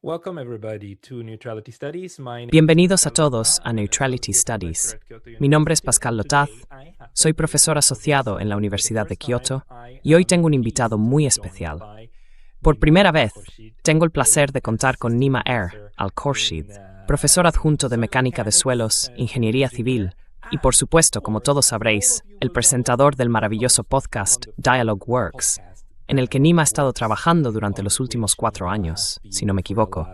Welcome everybody to Neutrality Studies. Bienvenidos a todos a Neutrality Studies. Mi nombre es Pascal Lotaz, soy profesor asociado en la Universidad de Kioto y hoy tengo un invitado muy especial. Por primera vez, tengo el placer de contar con Nima Al-Khorshid, profesor adjunto de Mecánica de Suelos, Ingeniería Civil y, por supuesto, como todos sabréis, el presentador del maravilloso podcast Dialogue Works, en el que Nima ha estado trabajando durante los últimos 4 años, si no me equivoco,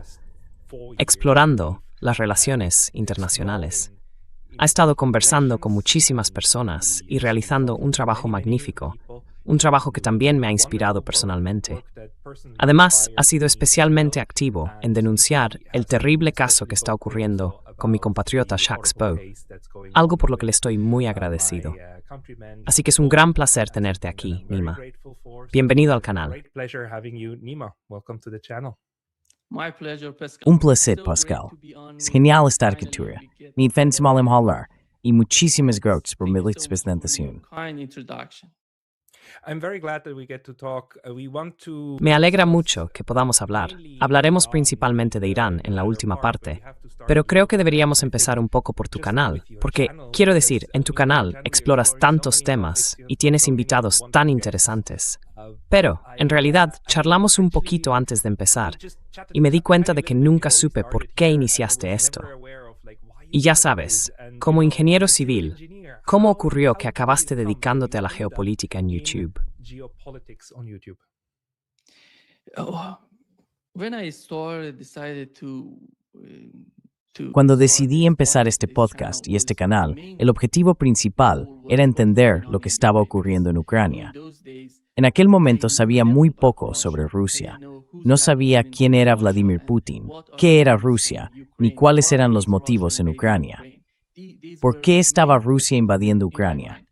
explorando las relaciones internacionales. Ha estado conversando con muchísimas personas y realizando un trabajo magnífico, un trabajo que también me ha inspirado personalmente. Además, ha sido especialmente activo en denunciar el terrible caso que está ocurriendo con mi compatriota Shax Bo, algo por lo que le estoy muy agradecido. Así que es un gran placer tenerte aquí, Nima. Bienvenido al canal. Un placer, Pascal. Es genial estar con tú. Ni fens malim hablar. Y muchísimas gracias por mi presentación. Me alegra mucho que podamos hablar. Hablaremos principalmente de Irán en la última parte, pero creo que deberíamos empezar un poco por tu canal, porque, quiero decir, en tu canal exploras tantos temas y tienes invitados tan interesantes. Pero, en realidad, charlamos un poquito antes de empezar, y me di cuenta de que nunca supe por qué iniciaste esto. Y ya sabes, como ingeniero civil, ¿cómo ocurrió que acabaste dedicándote a la geopolítica en YouTube? Cuando decidí empezar este podcast y este canal, el objetivo principal era entender lo que estaba ocurriendo en Ucrania. En aquel momento sabía muy poco sobre Rusia. No sabía quién era Vladimir Putin, qué era Rusia, ni cuáles eran los motivos en Ucrania. ¿Por qué estaba Rusia invadiendo Ucrania?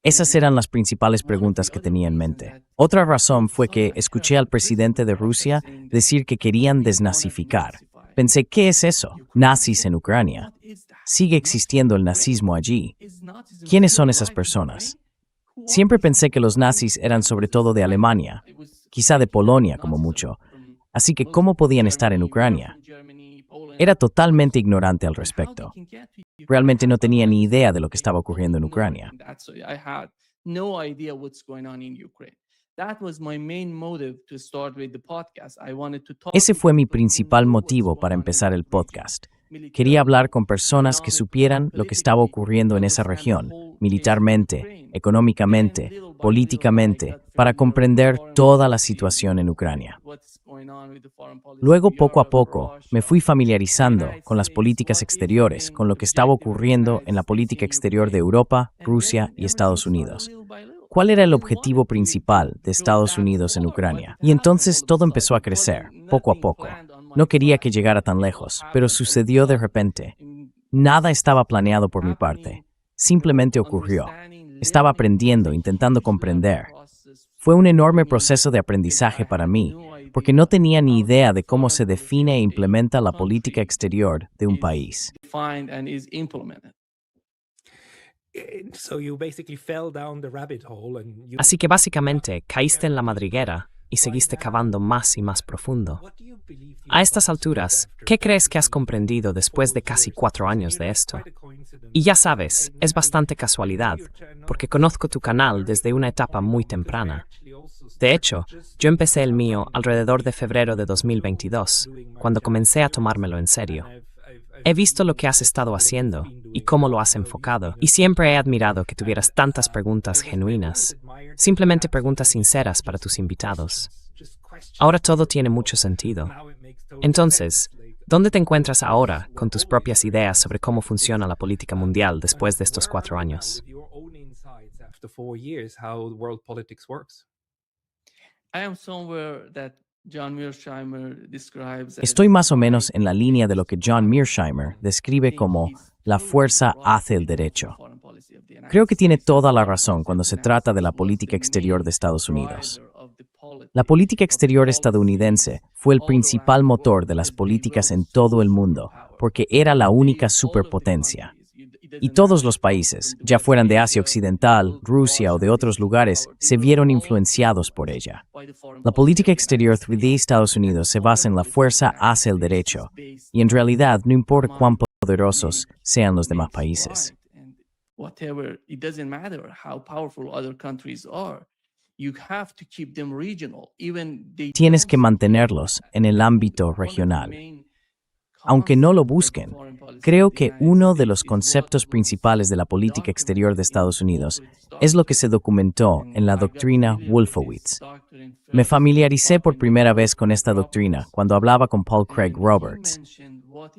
Esas eran las principales preguntas que tenía en mente. Otra razón fue que escuché al presidente de Rusia decir que querían desnazificar. Pensé, ¿qué es eso? Nazis en Ucrania. ¿Sigue existiendo el nazismo allí? ¿Quiénes son esas personas? Siempre pensé que los nazis eran sobre todo de Alemania, quizá de Polonia como mucho. Así que, ¿cómo podían estar en Ucrania? Era totalmente ignorante al respecto. Realmente no tenía ni idea de lo que estaba ocurriendo en Ucrania. Ese fue mi principal motivo para empezar el podcast. Quería hablar con personas que supieran lo que estaba ocurriendo en esa región, militarmente, económicamente, políticamente, para comprender toda la situación en Ucrania. Luego, poco a poco, me fui familiarizando con las políticas exteriores, con lo que estaba ocurriendo en la política exterior de Europa, Rusia y Estados Unidos. ¿Cuál era el objetivo principal de Estados Unidos en Ucrania? Y entonces todo empezó a crecer, poco a poco. No quería que llegara tan lejos, pero sucedió de repente. Nada estaba planeado por mi parte. Simplemente ocurrió. Estaba aprendiendo, intentando comprender. Fue un enorme proceso de aprendizaje para mí, porque no tenía ni idea de cómo se define e implementa la política exterior de un país. Así que básicamente caíste en la madriguera y seguiste cavando más y más profundo. A estas alturas, ¿qué crees que has comprendido después de casi 4 años de esto? Y ya sabes, es bastante casualidad, porque conozco tu canal desde una etapa muy temprana. De hecho, yo empecé el mío alrededor de febrero de 2022, cuando comencé a tomármelo en serio. He visto lo que has estado haciendo y cómo lo has enfocado, y siempre he admirado que tuvieras tantas preguntas genuinas, simplemente preguntas sinceras para tus invitados. Ahora todo tiene mucho sentido. Entonces, ¿dónde te encuentras ahora con tus propias ideas sobre cómo funciona la política mundial después de estos 4 años? Estoy más o menos en la línea de lo que John Mearsheimer describe como la fuerza hace el derecho. Creo que tiene toda la razón cuando se trata de la política exterior de Estados Unidos. La política exterior estadounidense fue el principal motor de las políticas en todo el mundo, porque era la única superpotencia. Y todos los países, ya fueran de Asia Occidental, Rusia o de otros lugares, se vieron influenciados por ella. La política exterior de Estados Unidos se basa en la fuerza hacia el derecho, y en realidad no importa cuán poderosos sean los demás países. Tienes que mantenerlos en el ámbito regional. Aunque no lo busquen, creo que uno de los conceptos principales de la política exterior de Estados Unidos es lo que se documentó en la doctrina Wolfowitz. Me familiaricé por primera vez con esta doctrina cuando hablaba con Paul Craig Roberts.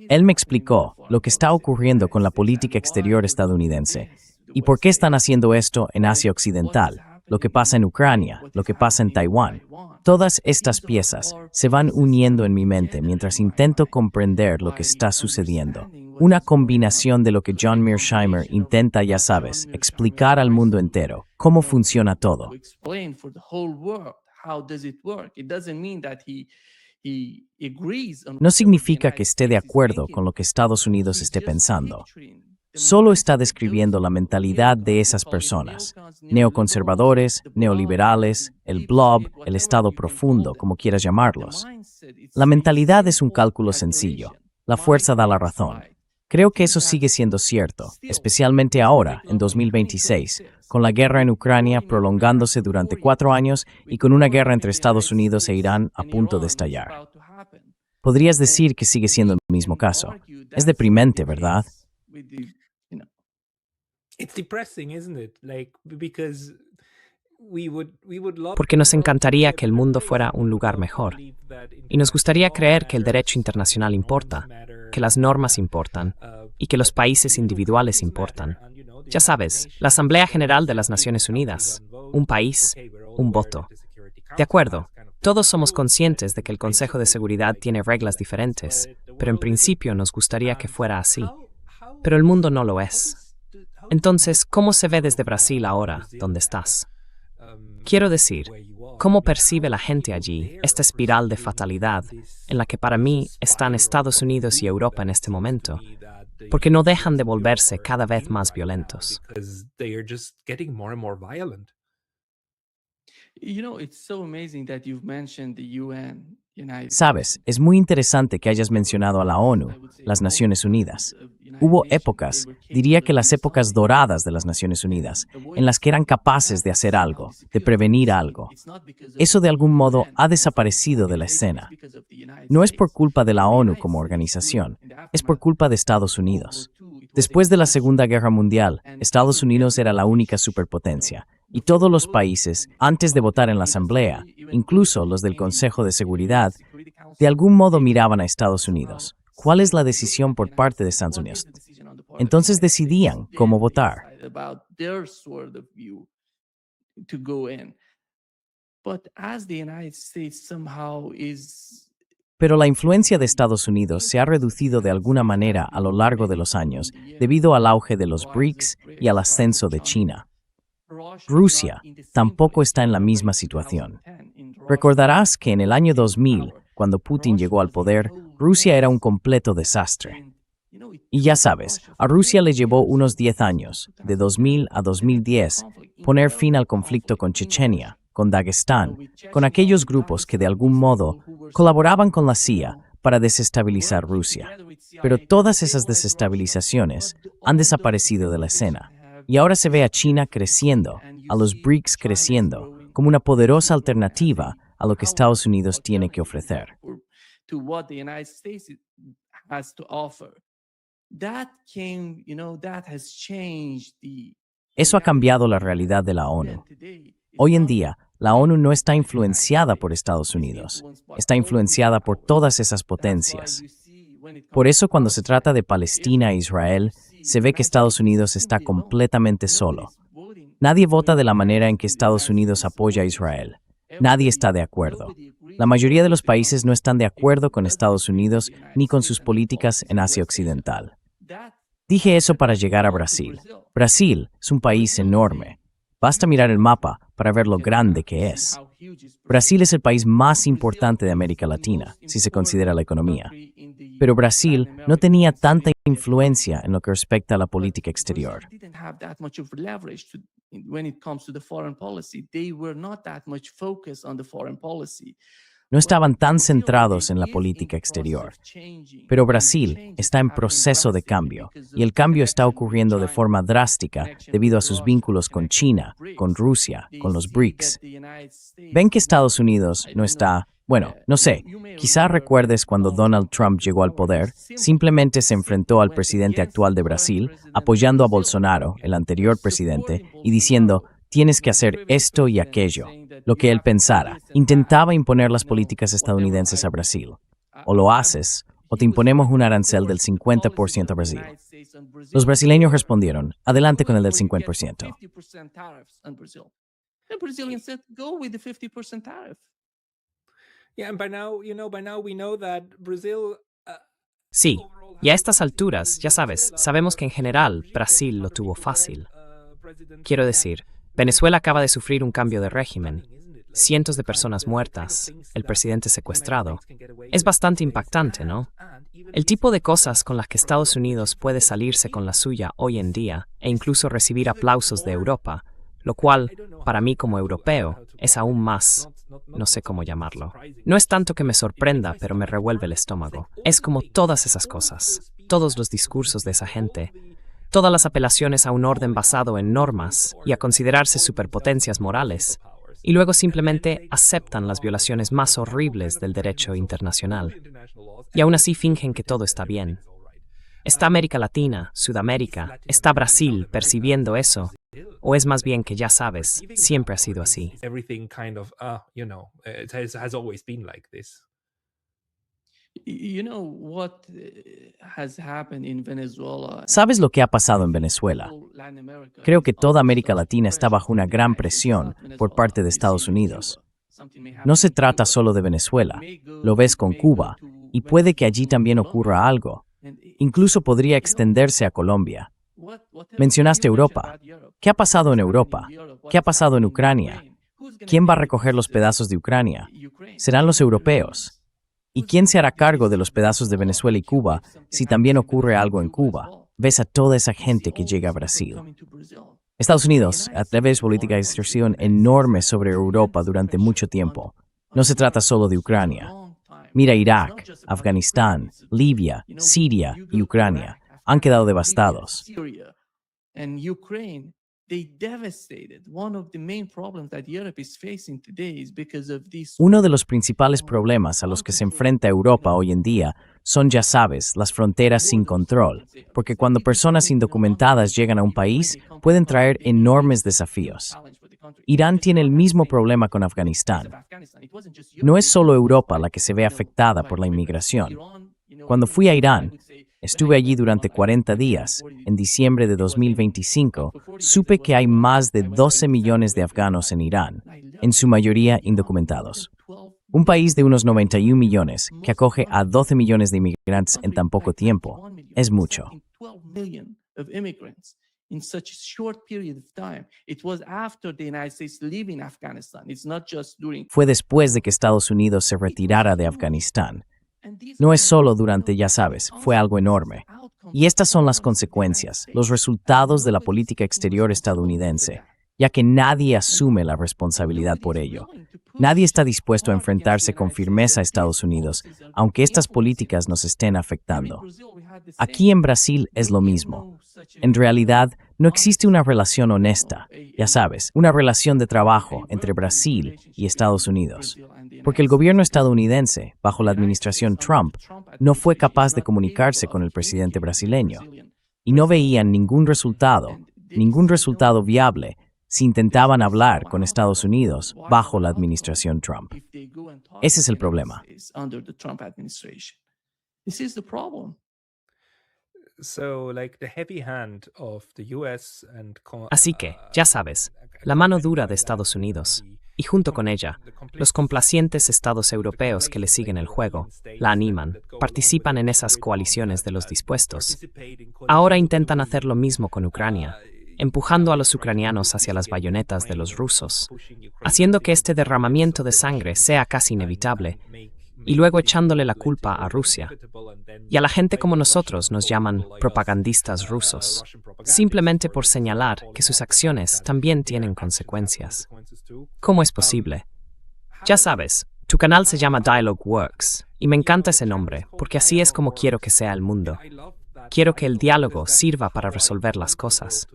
Él me explicó lo que está ocurriendo con la política exterior estadounidense y por qué están haciendo esto en Asia Occidental, lo que pasa en Ucrania, lo que pasa en Taiwán. Todas estas piezas se van uniendo en mi mente mientras intento comprender lo que está sucediendo. Una combinación de lo que John Mearsheimer intenta, ya sabes, explicar al mundo entero cómo funciona todo. No significa que esté de acuerdo con lo que Estados Unidos esté pensando. Solo está describiendo la mentalidad de esas personas, neoconservadores, neoliberales, el blob, el estado profundo, como quieras llamarlos. La mentalidad es un cálculo sencillo. La fuerza da la razón. Creo que eso sigue siendo cierto, especialmente ahora, en 2026, con la guerra en Ucrania prolongándose durante 4 años y con una guerra entre Estados Unidos e Irán a punto de estallar. Podrías decir que sigue siendo el mismo caso. Es deprimente, ¿verdad? Porque nos encantaría que el mundo fuera un lugar mejor. Y nos gustaría creer que el derecho internacional importa, que las normas importan y que los países individuales importan. Ya sabes, la Asamblea General de las Naciones Unidas, un país, un voto. De acuerdo, todos somos conscientes de que el Consejo de Seguridad tiene reglas diferentes, pero en principio nos gustaría que fuera así. Pero el mundo no lo es. Entonces, ¿cómo se ve desde Brasil ahora, donde estás? Quiero decir, ¿cómo percibe la gente allí esta espiral de fatalidad en la que para mí están Estados Unidos y Europa en este momento? Porque no dejan de volverse cada vez más violentos. Sabes, es muy interesante que hayas mencionado a la ONU, las Naciones Unidas. Hubo épocas, diría que las épocas doradas de las Naciones Unidas, en las que eran capaces de hacer algo, de prevenir algo. Eso de algún modo ha desaparecido de la escena. No es por culpa de la ONU como organización, es por culpa de Estados Unidos. Después de la Segunda Guerra Mundial, Estados Unidos era la única superpotencia, y todos los países, antes de votar en la Asamblea, incluso los del Consejo de Seguridad, de algún modo miraban a Estados Unidos. ¿Cuál es la decisión por parte de Estados Unidos? Entonces decidían cómo votar. Pero la influencia de Estados Unidos se ha reducido de alguna manera a lo largo de los años debido al auge de los BRICS y al ascenso de China. Rusia tampoco está en la misma situación. Recordarás que en el año 2000, cuando Putin llegó al poder, Rusia era un completo desastre. Y ya sabes, a Rusia le llevó unos 10 años, de 2000 a 2010, poner fin al conflicto con Chechenia, con Dagestán, con aquellos grupos que de algún modo colaboraban con la CIA para desestabilizar Rusia. Pero todas esas desestabilizaciones han desaparecido de la escena. Y ahora se ve a China creciendo, a los BRICS creciendo, como una poderosa alternativa a lo que Estados Unidos tiene que ofrecer. Eso ha cambiado la realidad de la ONU. Hoy en día, la ONU no está influenciada por Estados Unidos, está influenciada por todas esas potencias. Por eso, cuando se trata de Palestina e Israel, se ve que Estados Unidos está completamente solo. Nadie vota de la manera en que Estados Unidos apoya a Israel. Nadie está de acuerdo. La mayoría de los países no están de acuerdo con Estados Unidos ni con sus políticas en Asia Occidental. Dije eso para llegar a Brasil. Brasil es un país enorme. Basta mirar el mapa para ver lo grande que es. Brasil es el país más importante de América Latina, si se considera la economía. Pero Brasil no tenía tanta influencia en lo que respecta a la política exterior. No estaban tan centrados en la política exterior. Pero Brasil está en proceso de cambio, y el cambio está ocurriendo de forma drástica debido a sus vínculos con China, con Rusia, con los BRICS. Ven que Estados Unidos no está, bueno, no sé, quizá recuerdes cuando Donald Trump llegó al poder, simplemente se enfrentó al presidente actual de Brasil, apoyando a Bolsonaro, el anterior presidente, y diciendo, tienes que hacer esto y aquello, lo que él pensara. Intentaba imponer las políticas estadounidenses a Brasil. O lo haces, o te imponemos un arancel del 50% a Brasil. Los brasileños respondieron, adelante con el del 50%. Yeah, and by now we know that Brazil. Sí, y a estas alturas, ya sabes, sabemos que en general Brasil lo tuvo fácil. Quiero decir, Venezuela acaba de sufrir un cambio de régimen, cientos de personas muertas, el presidente secuestrado. Es bastante impactante, ¿no? El tipo de cosas con las que Estados Unidos puede salirse con la suya hoy en día e incluso recibir aplausos de Europa, lo cual, para mí como europeo, es aún más, no sé cómo llamarlo. No es tanto que me sorprenda, pero me revuelve el estómago. Es como todas esas cosas, todos los discursos de esa gente, todas las apelaciones a un orden basado en normas y a considerarse superpotencias morales, y luego simplemente aceptan las violaciones más horribles del derecho internacional. Y aún así fingen que todo está bien. ¿Está América Latina, Sudamérica, está Brasil percibiendo eso? ¿O es más bien que ya sabes, siempre ha sido así? Everything kind of, it has always been like this. ¿Sabes lo que ha pasado en Venezuela? Creo que toda América Latina está bajo una gran presión por parte de Estados Unidos. No se trata solo de Venezuela, lo ves con Cuba, y puede que allí también ocurra algo. Incluso podría extenderse a Colombia. Mencionaste Europa. ¿Qué ha pasado en Europa? ¿Qué ha pasado en Ucrania? ¿Quién va a recoger los pedazos de Ucrania? ¿Serán los europeos? ¿Y quién se hará cargo de los pedazos de Venezuela y Cuba si también ocurre algo en Cuba? Ves a toda esa gente que llega a Brasil. Estados Unidos, a través de política de extorsión enorme sobre Europa durante mucho tiempo. No se trata solo de Ucrania. Mira Irak, Afganistán, Libia, Siria y Ucrania. Han quedado devastados. Uno de los principales problemas a los que se enfrenta Europa hoy en día son, ya sabes, las fronteras sin control, porque cuando personas indocumentadas llegan a un país, pueden traer enormes desafíos. Irán tiene el mismo problema con Afganistán. No es solo Europa la que se ve afectada por la inmigración. Cuando fui a Irán, estuve allí durante 40 días. En diciembre de 2025, supe que hay más de 12 millones de afganos en Irán, en su mayoría indocumentados. Un país de unos 91 millones que acoge a 12 millones de inmigrantes en tan poco tiempo. Es mucho. Fue después de que Estados Unidos se retirara de Afganistán. No es solo durante, ya sabes, fue algo enorme. Y estas son las consecuencias, los resultados de la política exterior estadounidense, ya que nadie asume la responsabilidad por ello. Nadie está dispuesto a enfrentarse con firmeza a Estados Unidos, aunque estas políticas nos estén afectando. Aquí en Brasil es lo mismo. En realidad, no existe una relación honesta, ya sabes, una relación de trabajo entre Brasil y Estados Unidos. Porque el gobierno estadounidense, bajo la administración Trump, no fue capaz de comunicarse con el presidente brasileño. Y no veían ningún resultado viable si intentaban hablar con Estados Unidos bajo la administración Trump. Ese es el problema. Así que, ya sabes, la mano dura de Estados Unidos, y junto con ella, los complacientes estados europeos que le siguen el juego, la animan, participan en esas coaliciones de los dispuestos. Ahora intentan hacer lo mismo con Ucrania, empujando a los ucranianos hacia las bayonetas de los rusos, haciendo que este derramamiento de sangre sea casi inevitable, y luego echándole la culpa a Rusia. Y a la gente como nosotros nos llaman propagandistas rusos, simplemente por señalar que sus acciones también tienen consecuencias. ¿Cómo es posible? Ya sabes, tu canal se llama Dialogue Works, y me encanta ese nombre, porque así es como quiero que sea el mundo. Quiero que el diálogo sirva para resolver las cosas.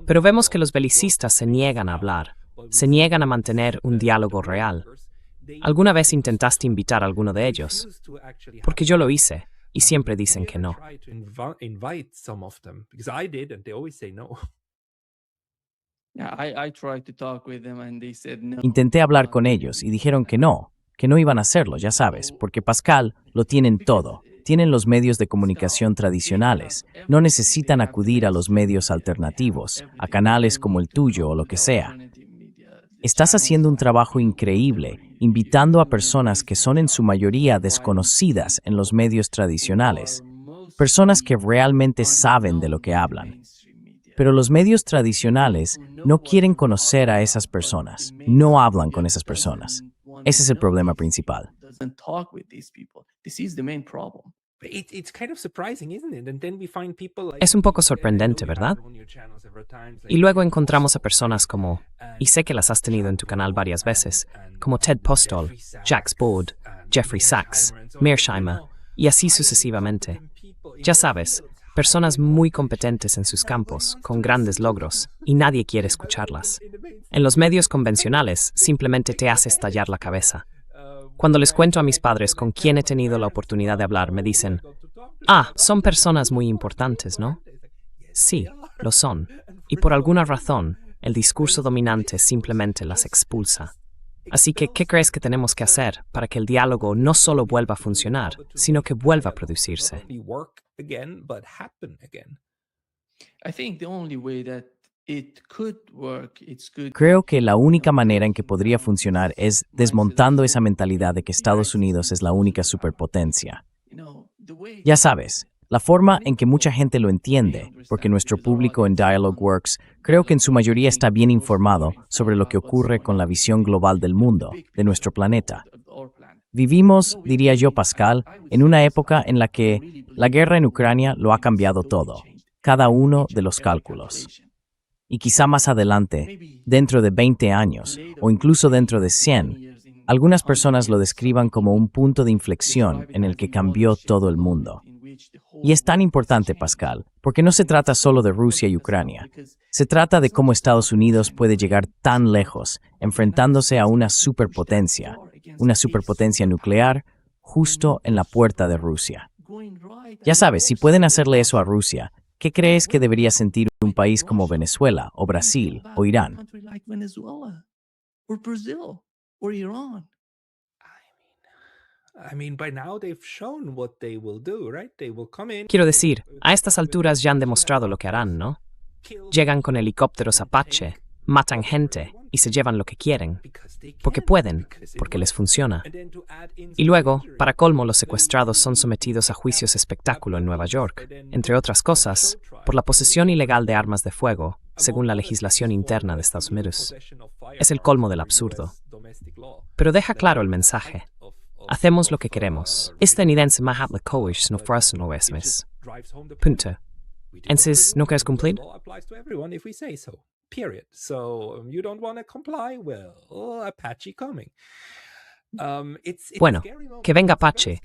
Pero vemos que los belicistas se niegan a hablar, se niegan a mantener un diálogo real. ¿Alguna vez intentaste invitar a alguno de ellos? Porque yo lo hice, y siempre dicen que no. Intenté hablar con ellos y dijeron que no iban a hacerlo, ya sabes, porque Pascal lo tienen todo. Tienen los medios de comunicación tradicionales, no necesitan acudir a los medios alternativos, a canales como el tuyo o lo que sea. Estás haciendo un trabajo increíble, invitando a personas que son en su mayoría desconocidas en los medios tradicionales, personas que realmente saben de lo que hablan. Pero los medios tradicionales no quieren conocer a esas personas, no hablan con esas personas. Ese es el problema principal. Es un poco sorprendente, ¿verdad? Y luego encontramos a personas como, y sé que las has tenido en tu canal varias veces, como Ted Postol, Jax Board, Jeffrey Sachs, Mearsheimer, y así sucesivamente. Ya sabes, personas muy competentes en sus campos, con grandes logros, y nadie quiere escucharlas. En los medios convencionales, simplemente te hace estallar la cabeza. Cuando les cuento a mis padres con quién he tenido la oportunidad de hablar, me dicen, son personas muy importantes, ¿no? Sí, lo son. Y por alguna razón, el discurso dominante simplemente las expulsa. Así que, ¿qué crees que tenemos que hacer para que el diálogo no solo vuelva a funcionar, sino que vuelva a producirse? Creo que la única manera en que podría funcionar es desmontando esa mentalidad de que Estados Unidos es la única superpotencia. Ya sabes, la forma en que mucha gente lo entiende, porque nuestro público en Dialogue Works creo que en su mayoría está bien informado sobre lo que ocurre con la visión global del mundo, de nuestro planeta. Vivimos, diría yo, Pascal, en una época en la que la guerra en Ucrania lo ha cambiado todo, cada uno de los cálculos. Y quizá más adelante, dentro de 20 años, o incluso dentro de 100, algunas personas lo describan como un punto de inflexión en el que cambió todo el mundo. Y es tan importante, Pascal, porque no se trata solo de Rusia y Ucrania. Se trata de cómo Estados Unidos puede llegar tan lejos, enfrentándose a una superpotencia nuclear, justo en la puerta de Rusia. Ya sabes, si pueden hacerle eso a Rusia, ¿qué crees que debería sentir un país como Venezuela, o Brasil, o Irán? Quiero decir, a estas alturas ya han demostrado lo que harán, ¿no? Llegan con helicópteros Apache, matan gente y se llevan lo que quieren, porque pueden, porque les funciona. Y luego, para colmo, los secuestrados son sometidos a juicios espectáculo en Nueva York, entre otras cosas, por la posesión ilegal de armas de fuego, según la legislación interna de Estados Unidos. Es el colmo del absurdo. Pero deja claro el mensaje. Hacemos lo que queremos. Estadounidense mahatla koish no frasa no esmes. Punto. Entonces, ¿no quieres cumplir? Bueno, que venga Apache.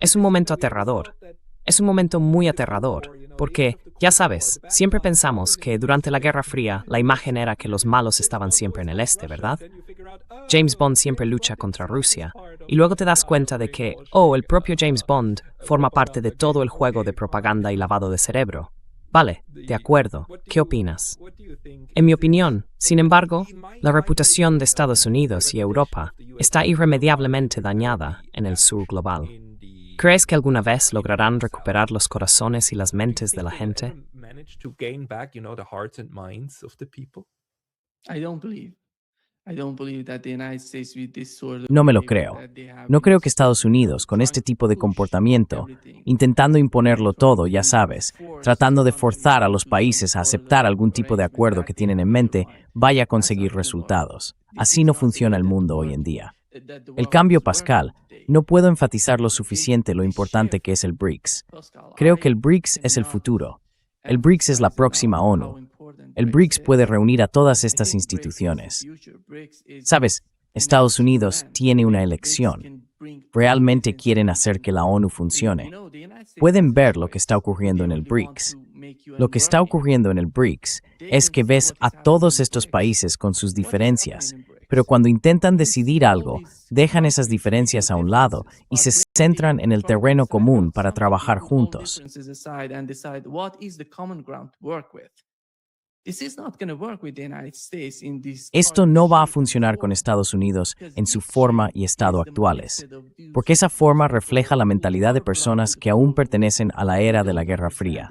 Es un momento aterrador. Es un momento muy aterrador, porque, ya sabes, siempre pensamos que durante la Guerra Fría la imagen era que los malos estaban siempre en el este, ¿verdad? James Bond siempre lucha contra Rusia, y luego te das cuenta de que, el propio James Bond forma parte de todo el juego de propaganda y lavado de cerebro. Vale, de acuerdo. ¿Qué opinas? En mi opinión, sin embargo, la reputación de Estados Unidos y Europa está irremediablemente dañada en el sur global. ¿Crees que alguna vez lograrán recuperar los corazones y las mentes de la gente? No me lo creo. No creo que Estados Unidos, con este tipo de comportamiento, intentando imponerlo todo, ya sabes, tratando de forzar a los países a aceptar algún tipo de acuerdo que tienen en mente, vaya a conseguir resultados. Así no funciona el mundo hoy en día. El cambio, Pascal, no puedo enfatizar lo suficiente lo importante que es el BRICS. Creo que el BRICS es el futuro. El BRICS es la próxima ONU. El BRICS puede reunir a todas estas instituciones. Sabes, Estados Unidos tiene una elección. Realmente quieren hacer que la ONU funcione. Pueden ver lo que está ocurriendo en el BRICS. Lo que está ocurriendo en el BRICS es que ves a todos estos países con sus diferencias, pero cuando intentan decidir algo, dejan esas diferencias a un lado y se centran en el terreno común para trabajar juntos. Esto no va a funcionar con Estados Unidos en su forma y estado actuales, porque esa forma refleja la mentalidad de personas que aún pertenecen a la era de la Guerra Fría.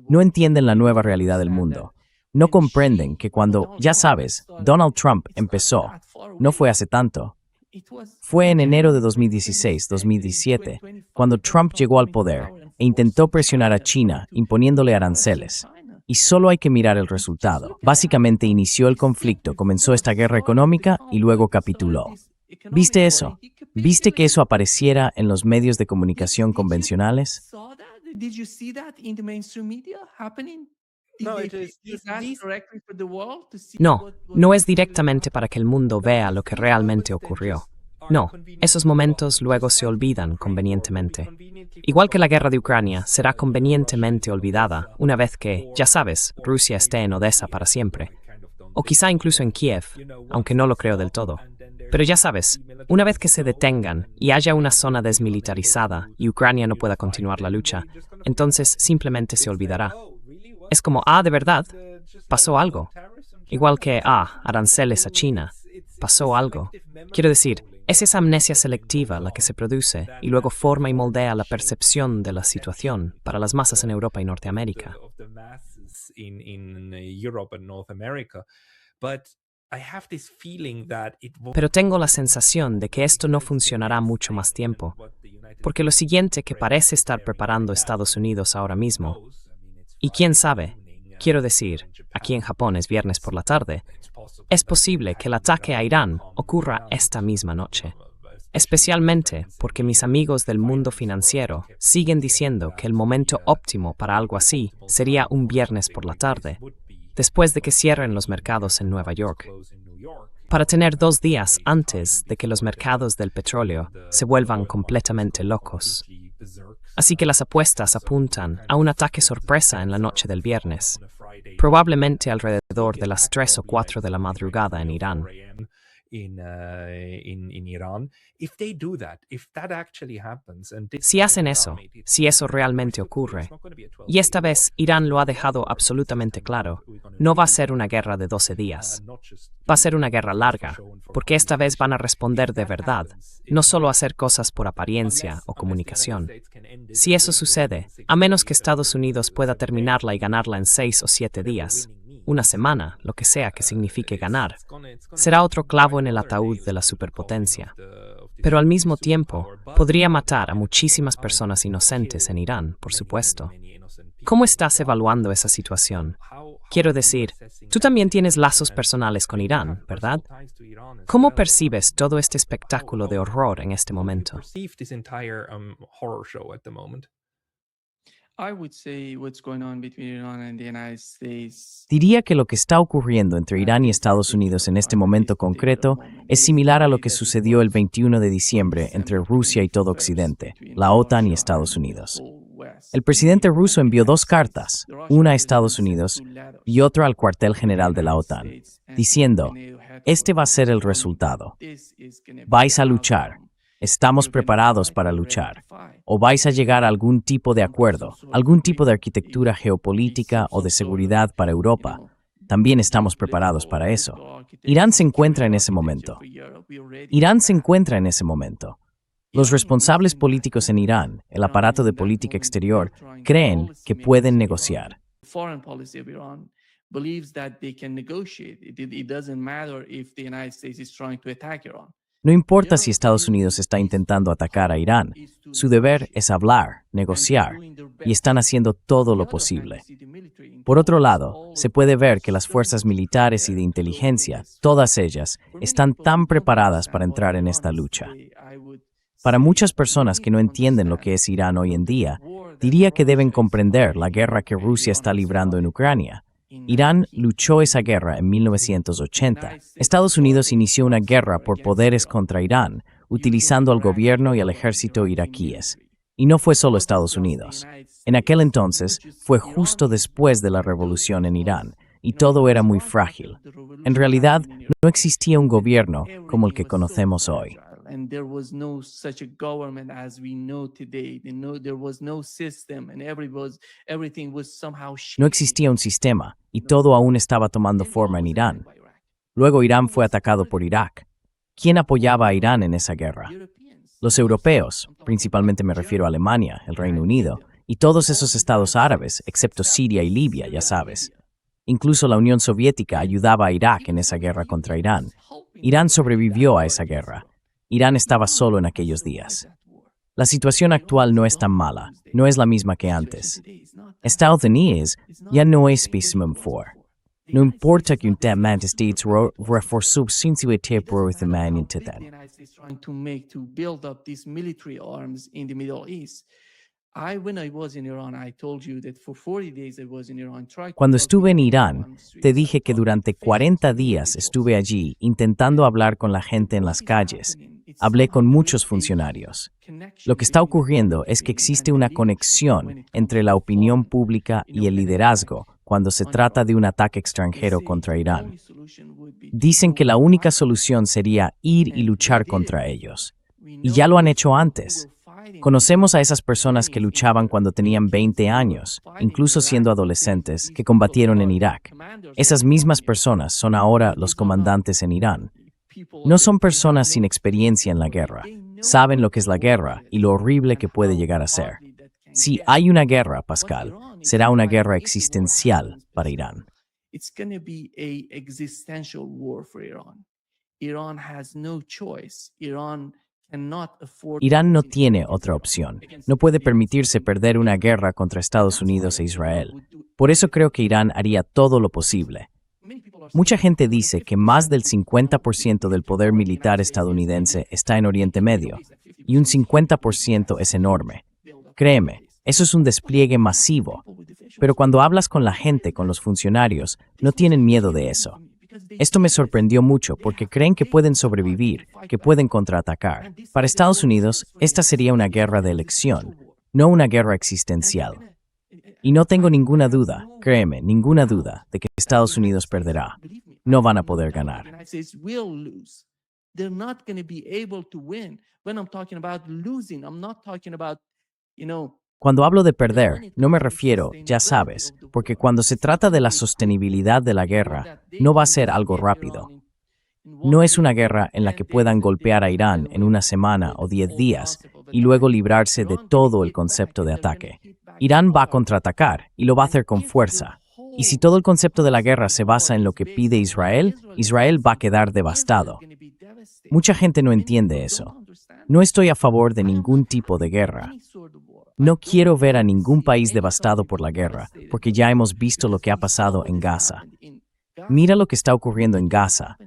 No entienden la nueva realidad del mundo. No comprenden que cuando, ya sabes, Donald Trump empezó, no fue hace tanto. Fue en enero de 2016-2017, cuando Trump llegó al poder e intentó presionar a China imponiéndole aranceles. Y solo hay que mirar el resultado. Básicamente inició el conflicto, comenzó esta guerra económica y luego capituló. ¿Viste eso? ¿Viste que eso apareciera en los medios de comunicación convencionales? No, no es directamente para que el mundo vea lo que realmente ocurrió. No, esos momentos luego se olvidan convenientemente. Igual que la guerra de Ucrania será convenientemente olvidada una vez que, ya sabes, Rusia esté en Odessa para siempre. O quizá incluso en Kiev, aunque no lo creo del todo. Pero ya sabes, una vez que se detengan y haya una zona desmilitarizada y Ucrania no pueda continuar la lucha, entonces simplemente se olvidará. Es como, ¿de verdad? Pasó algo. Igual que, aranceles a China. Pasó algo. Quiero decir, es esa amnesia selectiva la que se produce y luego forma y moldea la percepción de la situación para las masas en Europa y Norteamérica. Pero tengo la sensación de que esto no funcionará mucho más tiempo, porque lo siguiente que parece estar preparando Estados Unidos ahora mismo, y quién sabe, quiero decir, aquí en Japón es viernes por la tarde, es posible que el ataque a Irán ocurra esta misma noche. Especialmente porque mis amigos del mundo financiero siguen diciendo que el momento óptimo para algo así sería un viernes por la tarde, después de que cierren los mercados en Nueva York, para tener 2 días antes de que los mercados del petróleo se vuelvan completamente locos. Así que las apuestas apuntan a un ataque sorpresa en la noche del viernes, probablemente alrededor de las 3 o 4 de la madrugada en Irán. Si hacen eso, si eso realmente ocurre, y esta vez Irán lo ha dejado absolutamente claro, no va a ser una guerra de 12 días. Va a ser una guerra larga, porque esta vez van a responder de verdad, no solo a hacer cosas por apariencia o comunicación. Si eso sucede, a menos que Estados Unidos pueda terminarla y ganarla en 6 o 7 días, una semana, lo que sea que signifique ganar, será otro clavo en el ataúd de la superpotencia. Pero al mismo tiempo, podría matar a muchísimas personas inocentes en Irán, por supuesto. ¿Cómo estás evaluando esa situación? Quiero decir, tú también tienes lazos personales con Irán, ¿verdad? ¿Cómo percibes todo este espectáculo de horror en este momento? Diría que lo que está ocurriendo entre Irán y Estados Unidos en este momento concreto es similar a lo que sucedió el 21 de diciembre entre Rusia y todo Occidente, la OTAN y Estados Unidos. El presidente ruso envió 2 cartas, una a Estados Unidos y otra al cuartel general de la OTAN, diciendo, este va a ser el resultado. Vais a luchar. Estamos preparados para luchar. O vais a llegar a algún tipo de acuerdo, algún tipo de arquitectura geopolítica o de seguridad para Europa. También estamos preparados para eso. Irán se encuentra en ese momento. Irán se encuentra en ese momento. Los responsables políticos en Irán, el aparato de política exterior, creen que pueden negociar. No importa si Estados Unidos está intentando atacar a Irán, su deber es hablar, negociar, y están haciendo todo lo posible. Por otro lado, se puede ver que las fuerzas militares y de inteligencia, todas ellas, están tan preparadas para entrar en esta lucha. Para muchas personas que no entienden lo que es Irán hoy en día, diría que deben comprender la guerra que Rusia está librando en Ucrania. Irán luchó esa guerra en 1980. Estados Unidos inició una guerra por poderes contra Irán, utilizando al gobierno y al ejército iraquíes. Y no fue solo Estados Unidos. En aquel entonces, fue justo después de la revolución en Irán, y todo era muy frágil. En realidad, no existía un gobierno como el que conocemos hoy. And there was no such a government as we know today. There was no system, and everything was somehow No existía un sistema, y todo aún estaba tomando forma en Irán. Luego Irán fue atacado por Irak. ¿Quién apoyaba a Irán en esa guerra? Los europeos, principalmente me refiero a Alemania, el Reino Unido, y todos esos estados árabes, excepto Siria y Libia, ya sabes. Incluso la Unión Soviética ayudaba a Irak en esa guerra contra Irán. Irán sobrevivió a esa guerra. Irán estaba solo en aquellos días. La situación actual no es tan mala, no es la misma que antes. Estados Unidos ya no es specimen 4. No importa que un United States reforzó sin su por el tamaño total. Cuando estuve en Irán, te dije que durante 40 días estuve allí intentando hablar con la gente en las calles. Hablé con muchos funcionarios. Lo que está ocurriendo es que existe una conexión entre la opinión pública y el liderazgo cuando se trata de un ataque extranjero contra Irán. Dicen que la única solución sería ir y luchar contra ellos. Y ya lo han hecho antes. Conocemos a esas personas que luchaban cuando tenían 20 años, incluso siendo adolescentes, que combatieron en Irak. Esas mismas personas son ahora los comandantes en Irán. No son personas sin experiencia en la guerra. Saben lo que es la guerra y lo horrible que puede llegar a ser. Si hay una guerra, Pascal, será una guerra existencial para Irán. It's going to be a existential war for Iran. Iran has no choice. Irán no tiene otra opción. No puede permitirse perder una guerra contra Estados Unidos e Israel. Por eso creo que Irán haría todo lo posible. Mucha gente dice que más del 50% del poder militar estadounidense está en Oriente Medio, y un 50% es enorme. Créeme, eso es un despliegue masivo. Pero cuando hablas con la gente, con los funcionarios, no tienen miedo de eso. Esto me sorprendió mucho porque creen que pueden sobrevivir, que pueden contraatacar. Para Estados Unidos, esta sería una guerra de elección, no una guerra existencial. Y no tengo ninguna duda, créeme, ninguna duda, de que Estados Unidos perderá. No van a poder ganar. Cuando hablo de perder, no me refiero, ya sabes, porque cuando se trata de la sostenibilidad de la guerra, no va a ser algo rápido. No es una guerra en la que puedan golpear a Irán en una semana o 10 días y luego librarse de todo el concepto de ataque. Irán va a contraatacar y lo va a hacer con fuerza. Y si todo el concepto de la guerra se basa en lo que pide Israel, Israel va a quedar devastado. Mucha gente no entiende eso. No estoy a favor de ningún tipo de guerra. No quiero ver a ningún país devastado por la guerra, porque ya hemos visto lo que ha pasado en Gaza. Mira lo que está ocurriendo en Gaza,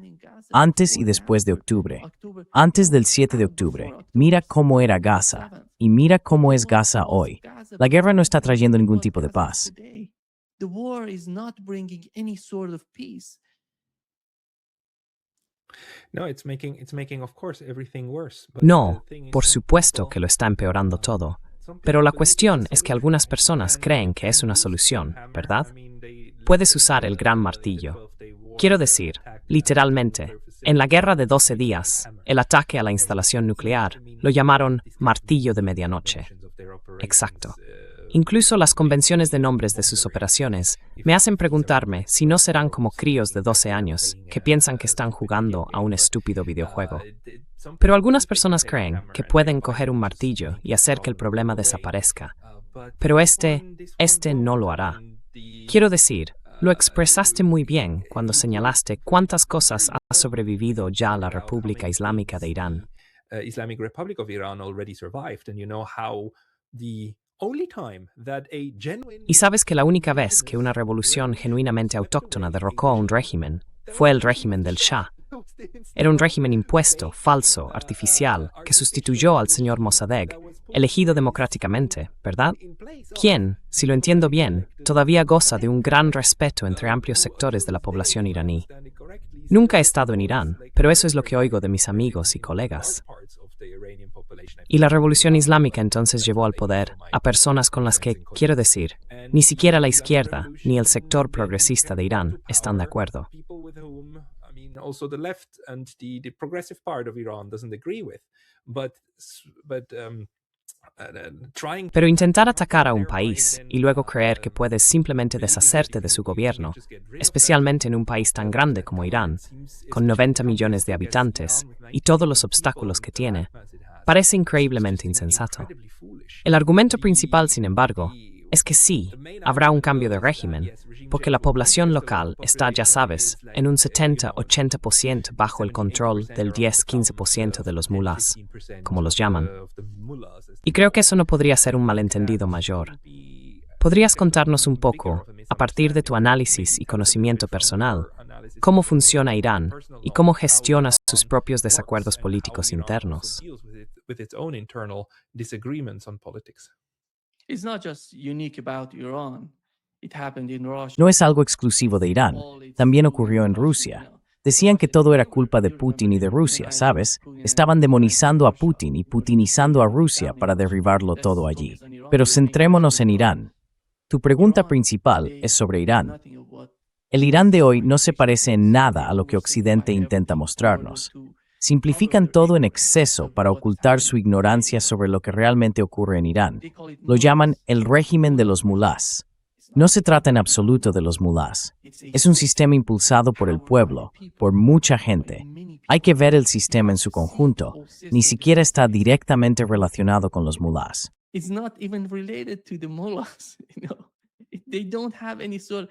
antes y después de octubre. Antes del 7 de octubre, mira cómo era Gaza, y mira cómo es Gaza hoy. La guerra no está trayendo ningún tipo de paz. No, por supuesto que lo está empeorando todo. Pero la cuestión es que algunas personas creen que es una solución, ¿verdad? Puedes usar el gran martillo. Quiero decir, literalmente, en la guerra de 12 días, el ataque a la instalación nuclear lo llamaron martillo de medianoche. Exacto. Incluso las convenciones de nombres de sus operaciones me hacen preguntarme si no serán como críos de 12 años que piensan que están jugando a un estúpido videojuego. Pero algunas personas creen que pueden coger un martillo y hacer que el problema desaparezca. Pero este no lo hará. Quiero decir, Lo expresaste muy bien cuando señalaste cuántas cosas ha sobrevivido ya la República Islámica de Irán. Islamic Republic of Iran already survived, and you know how the only time that a genuine Y sabes que la única vez que una revolución genuinamente autóctona derrocó a un régimen fue el régimen del Shah. Era un régimen impuesto, falso, artificial, que sustituyó al señor Mossadegh, elegido democráticamente, ¿verdad? Quien, si lo entiendo bien, todavía goza de un gran respeto entre amplios sectores de la población iraní. Nunca he estado en Irán, pero eso es lo que oigo de mis amigos y colegas. Y la revolución islámica entonces llevó al poder a personas con las que, quiero decir, ni siquiera la izquierda ni el sector progresista de Irán están de acuerdo. Also the left and the progressive part of Iran doesn't agree with, but trying. Pero intentar atacar a un país y luego creer que puedes simplemente deshacerte de su gobierno, especialmente en un país tan grande como Irán, con 90 millones de habitantes y todos los obstáculos que tiene, parece increíblemente insensato. El argumento principal, sin embargo, es que sí, habrá un cambio de régimen, porque la población local está, ya sabes, en un 70-80% bajo el control del 10-15% de los mulás, como los llaman. Y creo que eso no podría ser un malentendido mayor. ¿Podrías contarnos un poco, a partir de tu análisis y conocimiento personal, cómo funciona Irán y cómo gestiona sus propios desacuerdos políticos internos? It's not just unique about Iran. It happened in Russia. No es algo exclusivo de Irán, también ocurrió en Rusia. Decían que todo era culpa de Putin y de Rusia, ¿sabes? Estaban demonizando a Putin y putinizando a Rusia para derribarlo todo allí. Pero centrémonos en Irán. Tu pregunta principal es sobre Irán. El Irán de hoy no se parece en nada a lo que Occidente intenta mostrarnos. Simplifican todo en exceso para ocultar su ignorancia sobre lo que realmente ocurre en Irán. Lo llaman el régimen de los mulás. No se trata en absoluto de los mulás. Es un sistema impulsado por el pueblo, por mucha gente. Hay que ver el sistema en su conjunto. Ni siquiera está directamente relacionado con los mulás. It's not even related to the mullahs, They don't have any sort,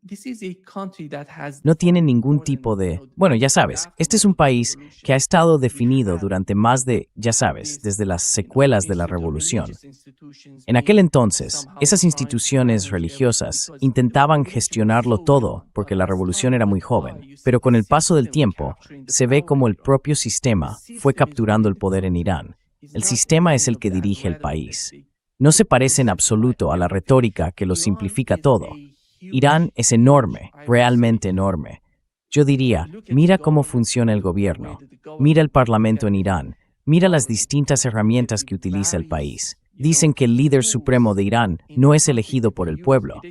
this is a country that has. No tiene ningún tipo de. Bueno, ya sabes, este es un país que ha estado definido durante más de, ya sabes, desde las secuelas de la revolución. En aquel entonces, esas instituciones religiosas intentaban gestionarlo todo porque la revolución era muy joven, pero con el paso del tiempo, se ve como el propio sistema fue capturando el poder en Irán. El sistema es el que dirige el país. No se parece en absoluto a la retórica que lo simplifica todo. Irán es enorme, realmente enorme. Yo diría, mira cómo funciona el gobierno, mira el parlamento en Irán, mira las distintas herramientas que utiliza el país. Dicen que el líder supremo de Irán no es elegido por el pueblo.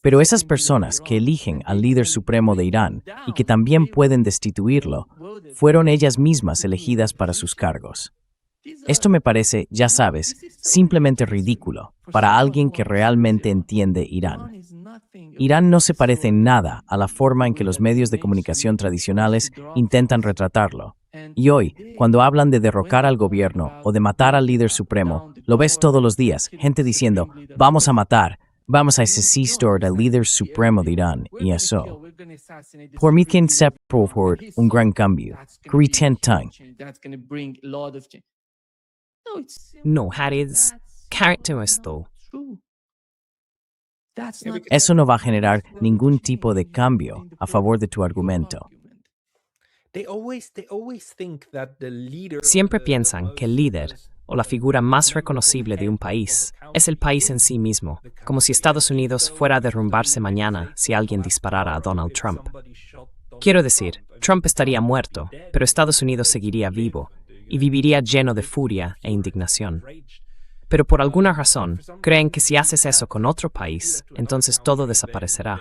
Pero esas personas que eligen al líder supremo de Irán y que también pueden destituirlo, fueron ellas mismas elegidas para sus cargos. Esto me parece, ya sabes, simplemente ridículo para alguien que realmente entiende Irán. Irán no se parece en nada a la forma en que los medios de comunicación tradicionales intentan retratarlo. Y hoy, cuando hablan de derrocar al gobierno o de matar al líder supremo, lo ves todos los días, gente diciendo, vamos a matar, vamos a asesinar al líder supremo de Irán, y eso. Por mí que se por un gran cambio. No, Hariz, carácter esto. Eso no va a generar ningún tipo de cambio a favor de tu argumento. Siempre piensan que el líder, o la figura más reconocible de un país, es el país en sí mismo, como si Estados Unidos fuera a derrumbarse mañana si alguien disparara a Donald Trump. Quiero decir, Trump estaría muerto, pero Estados Unidos seguiría vivo, y viviría lleno de furia e indignación. Pero por alguna razón, creen que si haces eso con otro país, entonces todo desaparecerá.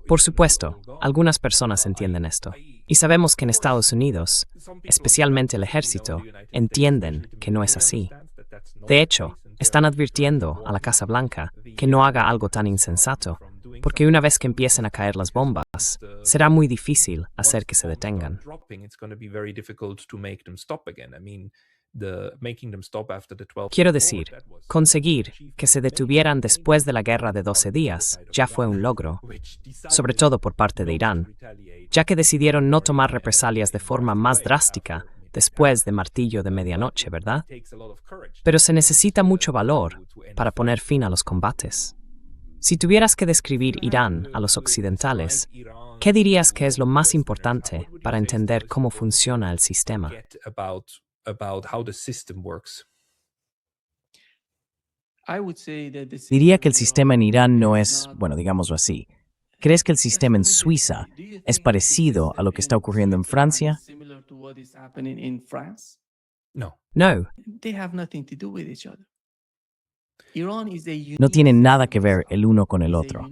Por supuesto, algunas personas entienden esto. Y sabemos que en Estados Unidos, especialmente el ejército, entienden que no es así. De hecho, están advirtiendo a la Casa Blanca que no haga algo tan insensato, porque una vez que empiecen a caer las bombas, será muy difícil hacer que se detengan. Quiero decir, conseguir que se detuvieran después de la guerra de 12 días ya fue un logro, sobre todo por parte de Irán, ya que decidieron no tomar represalias de forma más drástica después de Martillo de Medianoche, ¿verdad? Pero se necesita mucho valor para poner fin a los combates. Si tuvieras que describir Irán a los occidentales, ¿qué dirías que es lo más importante para entender cómo funciona el sistema? Diría que el sistema en Irán no es, bueno, digámoslo así. ¿Crees que el sistema en Suiza es parecido a lo que está ocurriendo en Francia? No. No, No tienen nada que ver el uno con el otro.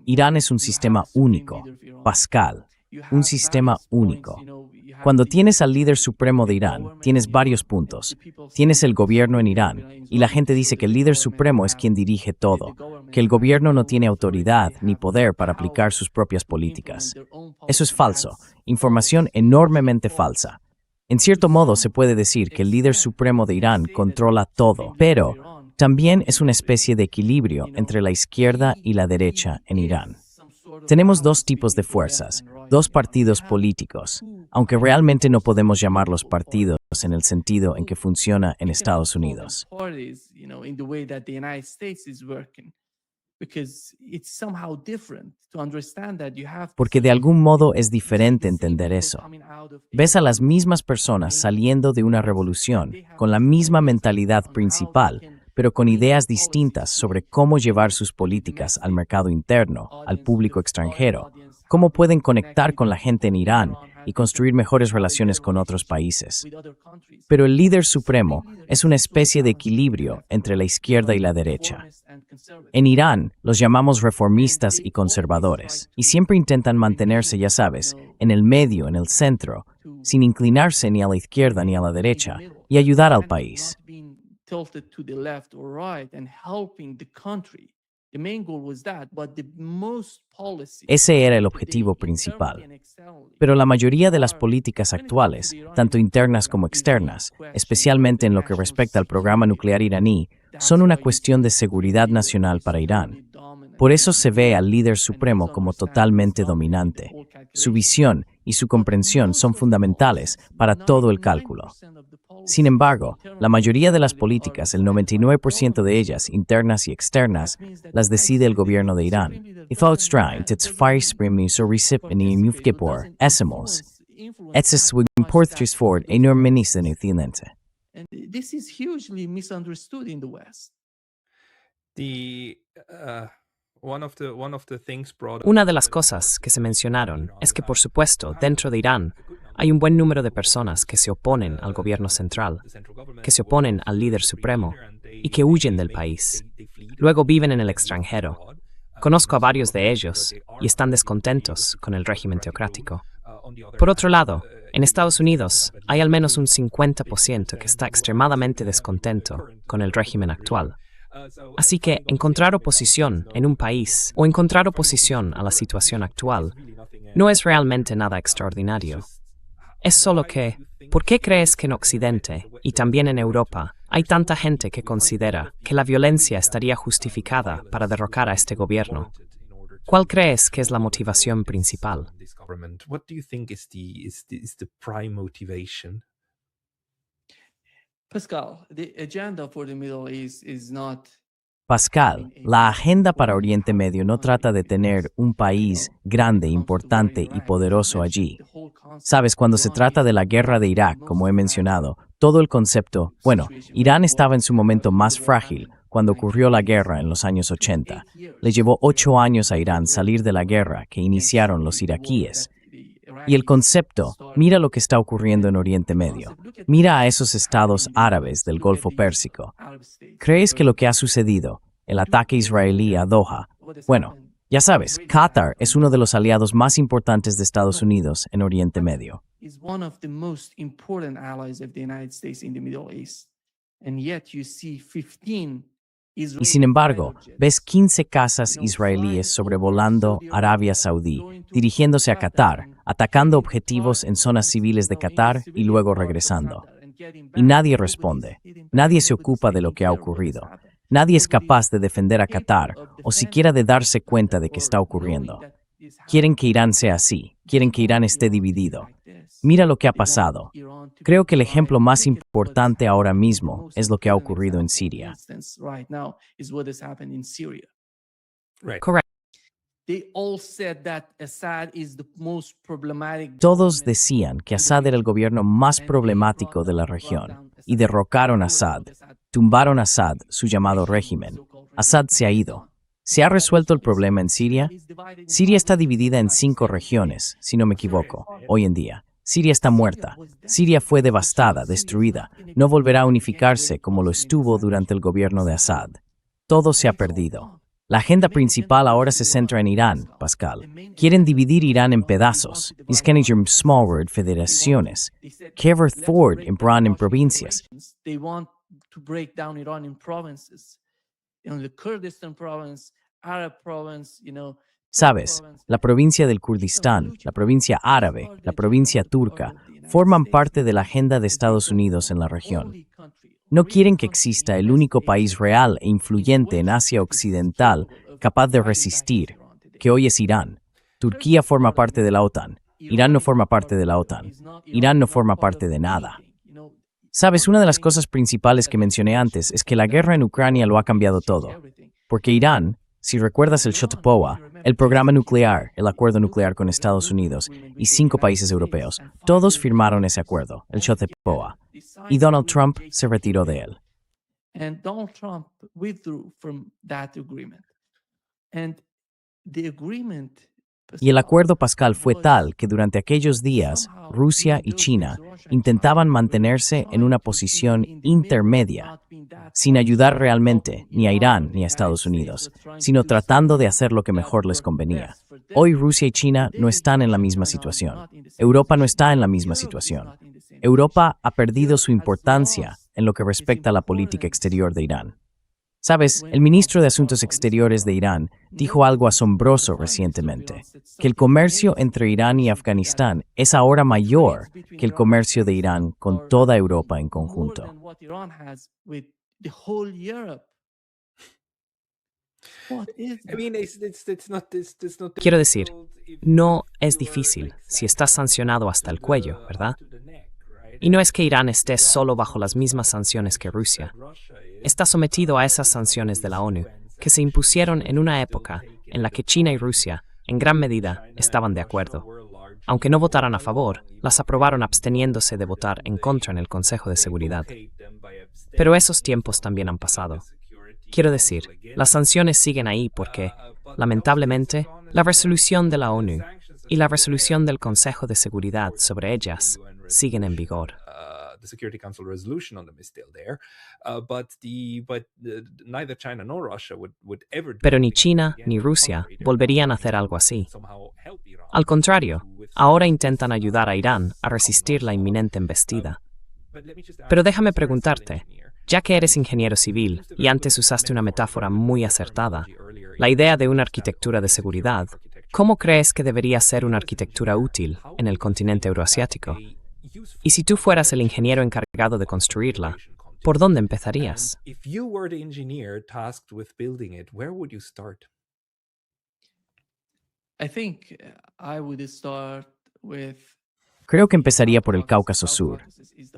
Irán es un sistema único, Pascal, un sistema único. Cuando tienes al líder supremo de Irán, tienes varios puntos. Tienes el gobierno en Irán, y la gente dice que el líder supremo es quien dirige todo, que el gobierno no tiene autoridad ni poder para aplicar sus propias políticas. Eso es falso, información enormemente falsa. En cierto modo se puede decir que el líder supremo de Irán controla todo, pero también es una especie de equilibrio entre la izquierda y la derecha en Irán. Tenemos dos tipos de fuerzas, dos partidos políticos, aunque realmente no podemos llamarlos partidos en el sentido en que funciona en Estados Unidos. Porque de algún modo es diferente entender eso. Ves a las mismas personas saliendo de una revolución con la misma mentalidad principal, pero con ideas distintas sobre cómo llevar sus políticas al mercado interno, al público extranjero, cómo pueden conectar con la gente en Irán y construir mejores relaciones con otros países. Pero el líder supremo es una especie de equilibrio entre la izquierda y la derecha. En Irán los llamamos reformistas y conservadores, y siempre intentan mantenerse, ya sabes, en el medio, en el centro, sin inclinarse ni a la izquierda ni a la derecha, y ayudar al país. Ese era el objetivo principal. Pero la mayoría de las políticas actuales, tanto internas como externas, especialmente en lo que respecta al programa nuclear iraní, son una cuestión de seguridad nacional para Irán. Por eso se ve al líder supremo como totalmente dominante. Su visión y su comprensión son fundamentales para todo el cálculo. Sin embargo, la mayoría de las políticas, el 99% de ellas, internas y externas, las decide el gobierno de Irán. This is hugely misunderstood in the West. Una de las cosas que se mencionaron es que, por supuesto, dentro de Irán hay un buen número de personas que se oponen al gobierno central, que se oponen al líder supremo y que huyen del país. Luego viven en el extranjero. Conozco a varios de ellos y están descontentos con el régimen teocrático. Por otro lado, en Estados Unidos hay al menos un 50% que está extremadamente descontento con el régimen actual. Así que encontrar oposición en un país o encontrar oposición a la situación actual no es realmente nada extraordinario. Es solo que, ¿por qué crees que en Occidente y también en Europa hay tanta gente que considera que la violencia estaría justificada para derrocar a este gobierno? ¿Cuál crees que es la motivación principal? Pascal, la agenda para Oriente Medio no trata de tener un país grande, importante y poderoso allí. Sabes, cuando se trata de la guerra de Irak, como he mencionado, todo el concepto, Irán estaba en su momento más frágil cuando ocurrió la guerra en los años 80. Le llevó 8 años a Irán salir de la guerra que iniciaron los iraquíes. Y el concepto, mira lo que está ocurriendo en Oriente Medio. Mira a esos estados árabes del Golfo Pérsico. ¿Crees que lo que ha sucedido, el ataque israelí a Doha, ya sabes, Qatar es uno de los aliados más importantes de Estados Unidos en Oriente Medio? Y sin embargo, ves 15 cazas israelíes sobrevolando Arabia Saudí, dirigiéndose a Qatar, atacando objetivos en zonas civiles de Qatar y luego regresando. Y nadie responde. Nadie se ocupa de lo que ha ocurrido. Nadie es capaz de defender a Qatar o siquiera de darse cuenta de que está ocurriendo. Quieren que Irán sea así. Quieren que Irán esté dividido. Mira lo que ha pasado. Creo que el ejemplo más importante ahora mismo es lo que ha ocurrido en Siria. Right. Correcto. Todos decían que Assad era el gobierno más problemático de la región y derrocaron a Assad, tumbaron a Assad, su llamado régimen. Assad se ha ido. ¿Se ha resuelto el problema en Siria? Siria está dividida en 5 regiones, si no me equivoco, hoy en día. Siria está muerta. Siria fue devastada, destruida. No volverá a unificarse como lo estuvo durante el gobierno de Assad. Todo se ha perdido. La agenda principal ahora se centra en Irán, Pascal. Quieren dividir Irán en pedazos. Iskenijum small word federaciones. Kever Ford en Bran en provincias. They want to break down Iran in provinces. The Kurdistan province, Arab province, Sabes, la provincia del Kurdistán, la provincia árabe, la provincia turca, forman parte de la agenda de Estados Unidos en la región. No quieren que exista el único país real e influyente en Asia Occidental capaz de resistir, que hoy es Irán. Turquía forma parte de la OTAN. Irán no forma parte de la OTAN. Irán no forma parte de nada. Sabes, una de las cosas principales que mencioné antes es que la guerra en Ucrania lo ha cambiado todo. Porque Irán, si recuerdas el Shotopoa, el programa nuclear, el acuerdo nuclear con Estados Unidos y 5 países europeos, todos firmaron ese acuerdo, el Shotopoa. Y Donald Trump se retiró de él. And Donald Trump withdrew from that agreement. And the agreement Y el acuerdo Pascal fue tal que durante aquellos días, Rusia y China intentaban mantenerse en una posición intermedia, sin ayudar realmente ni a Irán ni a Estados Unidos, sino tratando de hacer lo que mejor les convenía. Hoy Rusia y China no están en la misma situación. Europa no está en la misma situación. Europa ha perdido su importancia en lo que respecta a la política exterior de Irán. Sabes, el ministro de Asuntos Exteriores de Irán dijo algo asombroso recientemente, que el comercio entre Irán y Afganistán es ahora mayor que el comercio de Irán con toda Europa en conjunto. Quiero decir, no es difícil si estás sancionado hasta el cuello, ¿verdad? Y no es que Irán esté solo bajo las mismas sanciones que Rusia. Está sometido a esas sanciones de la ONU, que se impusieron en una época en la que China y Rusia, en gran medida, estaban de acuerdo. Aunque no votaran a favor, las aprobaron absteniéndose de votar en contra en el Consejo de Seguridad. Pero esos tiempos también han pasado. Quiero decir, las sanciones siguen ahí porque, lamentablemente, la resolución de la ONU y la resolución del Consejo de Seguridad sobre ellas siguen en vigor. The Security Council resolution on them is still there, but neither China nor Russia would ever. Pero ni China ni Rusia volverían a hacer algo así. Al contrario, ahora intentan ayudar a Irán a resistir la inminente embestida. Pero déjame preguntarte, ya que eres ingeniero civil y antes usaste una metáfora muy acertada, la idea de una arquitectura de seguridad, ¿cómo crees que debería ser una arquitectura útil en el continente euroasiático? Y si tú fueras el ingeniero encargado de construirla, ¿por dónde empezarías? If you were the engineer tasked with building it, where would you start? I think I would start with Creo que empezaría por el Cáucaso Sur.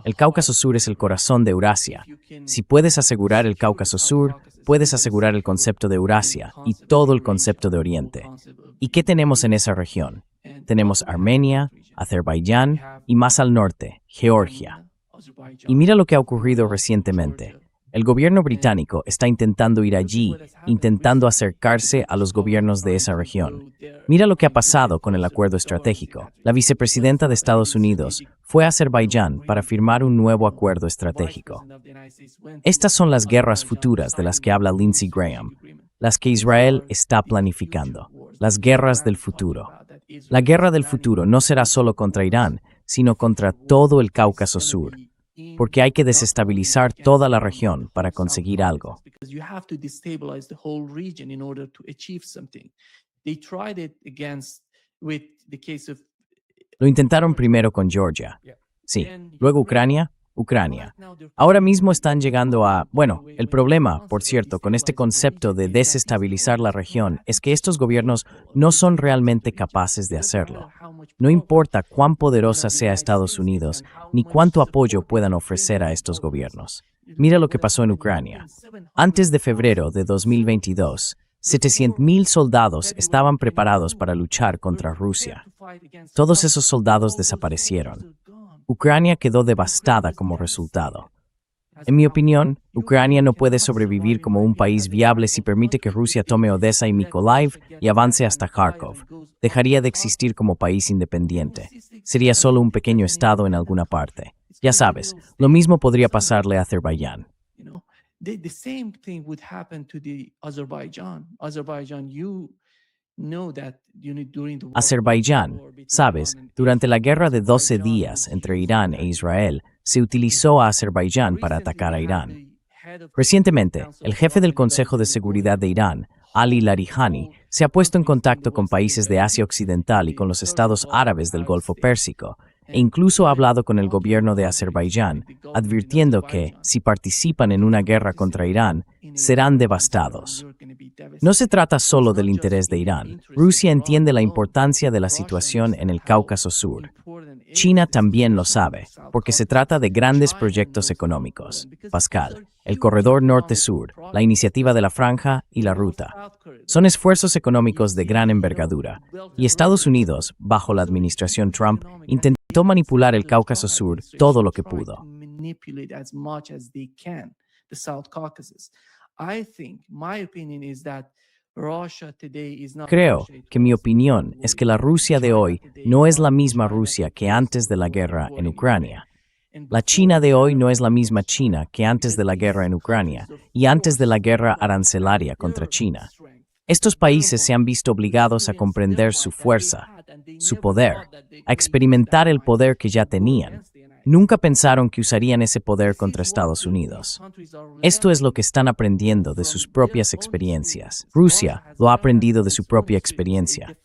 El Cáucaso Sur es el corazón de Eurasia. Si puedes asegurar el Cáucaso Sur, puedes asegurar el concepto de Eurasia y todo el concepto de Oriente. ¿Y qué tenemos en esa región? Tenemos Armenia, Azerbaiyán y más al norte, Georgia. Y mira lo que ha ocurrido recientemente. El gobierno británico está intentando ir allí, intentando acercarse a los gobiernos de esa región. Mira lo que ha pasado con el acuerdo estratégico. La vicepresidenta de Estados Unidos fue a Azerbaiyán para firmar un nuevo acuerdo estratégico. Estas son las guerras futuras de las que habla Lindsey Graham, las que Israel está planificando, las guerras del futuro. La guerra del futuro no será solo contra Irán, sino contra todo el Cáucaso Sur, porque hay que desestabilizar toda la región para conseguir algo. Lo intentaron primero con Georgia. Sí. Luego Ucrania. Ucrania. Ahora mismo están llegando a... Bueno, el problema, por cierto, con este concepto de desestabilizar la región es que estos gobiernos no son realmente capaces de hacerlo. No importa cuán poderosa sea Estados Unidos, ni cuánto apoyo puedan ofrecer a estos gobiernos. Mira lo que pasó en Ucrania. Antes de febrero de 2022, 700,000 soldados estaban preparados para luchar contra Rusia. Todos esos soldados desaparecieron. Ucrania quedó devastada como resultado. En mi opinión, Ucrania no puede sobrevivir como un país viable si permite que Rusia tome Odessa y Mykolaiv y avance hasta Kharkov. Dejaría de existir como país independiente. Sería solo un pequeño estado en alguna parte. Ya sabes, lo mismo podría pasarle a Azerbaiyán. The same thing would happen to the Azerbaijan. Azerbaiyán, sabes, durante la guerra de 12 días entre Irán e Israel, se utilizó a Azerbaiyán para atacar a Irán. Recientemente, el jefe del Consejo de Seguridad de Irán, Ali Larijani, se ha puesto en contacto con países de Asia Occidental y con los estados árabes del Golfo Pérsico, e incluso ha hablado con el gobierno de Azerbaiyán, advirtiendo que, si participan en una guerra contra Irán, serán devastados. No se trata solo del interés de Irán. Rusia entiende la importancia de la situación en el Cáucaso Sur. China también lo sabe, porque se trata de grandes proyectos económicos. Pascal, el Corredor Norte-Sur, la Iniciativa de la Franja y la Ruta. Son esfuerzos económicos de gran envergadura, y Estados Unidos, bajo la administración Trump, intentó manipular el Cáucaso Sur todo lo que pudo. Creo que mi opinión es que la Rusia de hoy no es la misma Rusia que antes de la guerra en Ucrania. La China de hoy no es la misma China que antes de la guerra en Ucrania y antes de la guerra arancelaria contra China. Estos países se han visto obligados a comprender su fuerza, su poder, a experimentar el poder que ya tenían. Nunca pensaron que usarían ese poder contra Estados Unidos. Esto es lo que están aprendiendo de sus propias experiencias. Rusia lo ha aprendido de su propia experiencia.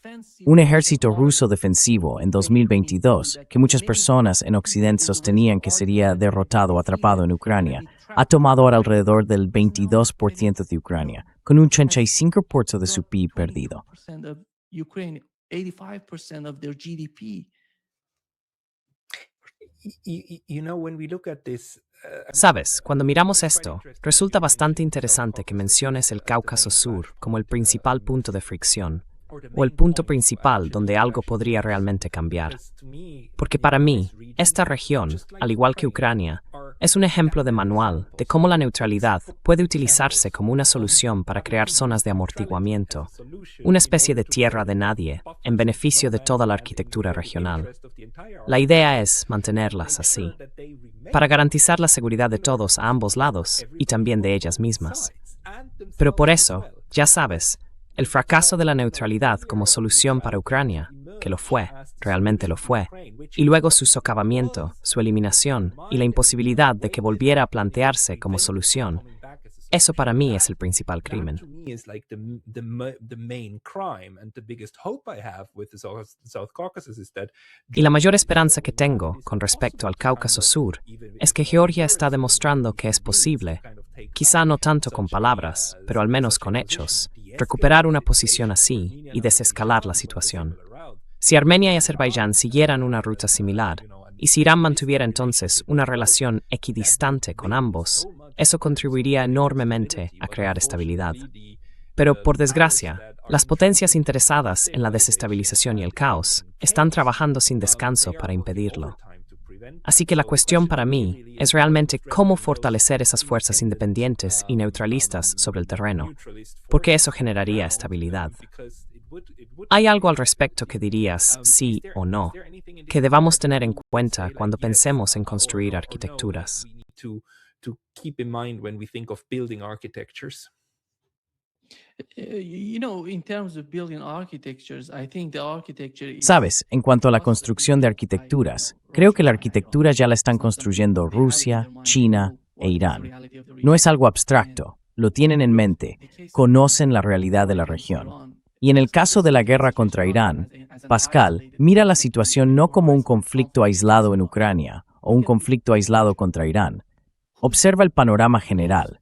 Un ejército ruso defensivo en 2022, que muchas personas en Occidente sostenían que sería derrotado o atrapado en Ucrania, ha tomado ahora alrededor del 22% de Ucrania, con un 85% de su PIB perdido. Sabes, cuando miramos esto, resulta bastante interesante que menciones el Cáucaso Sur como el principal punto de fricción, o el punto principal donde algo podría realmente cambiar. Porque para mí, esta región, al igual que Ucrania, es un ejemplo de manual de cómo la neutralidad puede utilizarse como una solución para crear zonas de amortiguamiento, una especie de tierra de nadie, en beneficio de toda la arquitectura regional. La idea es mantenerlas así, para garantizar la seguridad de todos a ambos lados y también de ellas mismas. Pero por eso, ya sabes, el fracaso de la neutralidad como solución para Ucrania, que lo fue, realmente lo fue, y luego su socavamiento, su eliminación y la imposibilidad de que volviera a plantearse como solución, eso para mí es el principal crimen. Y la mayor esperanza que tengo con respecto al Cáucaso Sur es que Georgia está demostrando que es posible, quizá no tanto con palabras, pero al menos con hechos, recuperar una posición así y desescalar la situación. Si Armenia y Azerbaiyán siguieran una ruta similar, y si Irán mantuviera entonces una relación equidistante con ambos, eso contribuiría enormemente a crear estabilidad. Pero, por desgracia, las potencias interesadas en la desestabilización y el caos están trabajando sin descanso para impedirlo. Así que la cuestión para mí es realmente cómo fortalecer esas fuerzas independientes y neutralistas sobre el terreno, porque eso generaría estabilidad. ¿Hay algo al respecto que dirías, sí o no, que debamos tener en cuenta cuando pensemos en construir arquitecturas? Sabes, en cuanto a la construcción de arquitecturas, creo que la arquitectura ya la están construyendo Rusia, China e Irán. No es algo abstracto, lo tienen en mente, conocen la realidad de la región. Y en el caso de la guerra contra Irán, Pascal mira la situación no como un conflicto aislado en Ucrania o un conflicto aislado contra Irán. Observa el panorama general.